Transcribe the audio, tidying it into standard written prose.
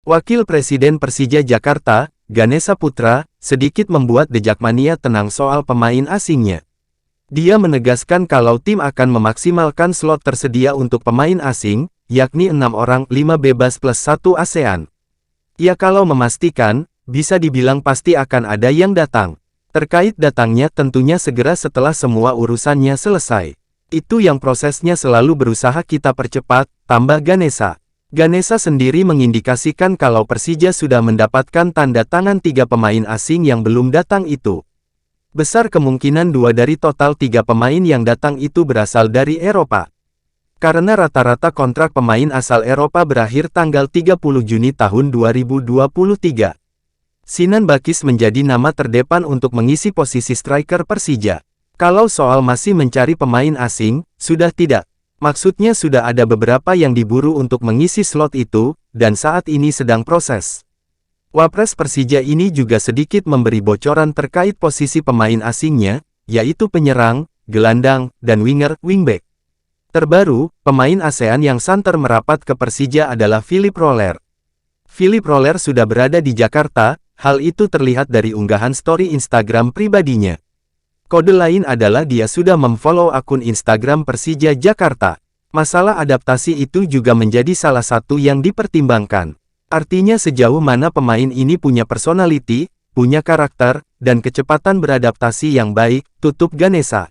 Wakil Presiden Persija Jakarta, Ganesha Putra, sedikit membuat The Jakmania tenang soal pemain asingnya. Dia menegaskan kalau tim akan memaksimalkan slot tersedia untuk pemain asing, yakni 6 orang 5 bebas plus 1 ASEAN. Ia kalau memastikan, bisa dibilang pasti akan ada yang datang. Terkait datangnya tentunya segera setelah semua urusannya selesai. Itu yang prosesnya selalu berusaha kita percepat, tambah Ganesha. Ganesha sendiri mengindikasikan kalau Persija sudah mendapatkan tanda tangan 3 pemain asing yang belum datang itu. Besar kemungkinan 2 dari total 3 pemain yang datang itu berasal dari Eropa. Karena rata-rata kontrak pemain asal Eropa berakhir tanggal 30 Juni tahun 2023. Sinan Bakis menjadi nama terdepan untuk mengisi posisi striker Persija. Kalau soal masih mencari pemain asing, sudah tidak. Maksudnya sudah ada beberapa yang diburu untuk mengisi slot itu, dan saat ini sedang proses. Wapres Persija ini juga sedikit memberi bocoran terkait posisi pemain asingnya, yaitu penyerang, gelandang, dan wingback. Terbaru, pemain ASEAN yang santer merapat ke Persija adalah Philip Roller. Philip Roller sudah berada di Jakarta, hal itu terlihat dari unggahan story Instagram pribadinya. Kode lain adalah dia sudah memfollow akun Instagram Persija Jakarta. Masalah adaptasi itu juga menjadi salah satu yang dipertimbangkan. Artinya sejauh mana pemain ini punya personality, punya karakter, dan kecepatan beradaptasi yang baik, tutup Ganesha.